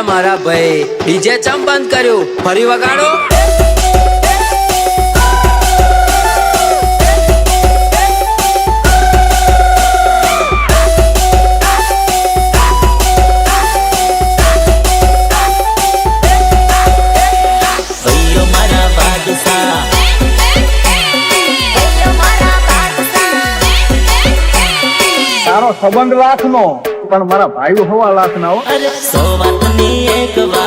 મારા ભાઈ ડીજે ચમ બંધ કર્યું? ફરી વગાડો. તારો સંબંધ લાખ નો પણ મારા ભાઈઓ 1.25 લાખ ના હો. અરે 100 વાતની એક વાત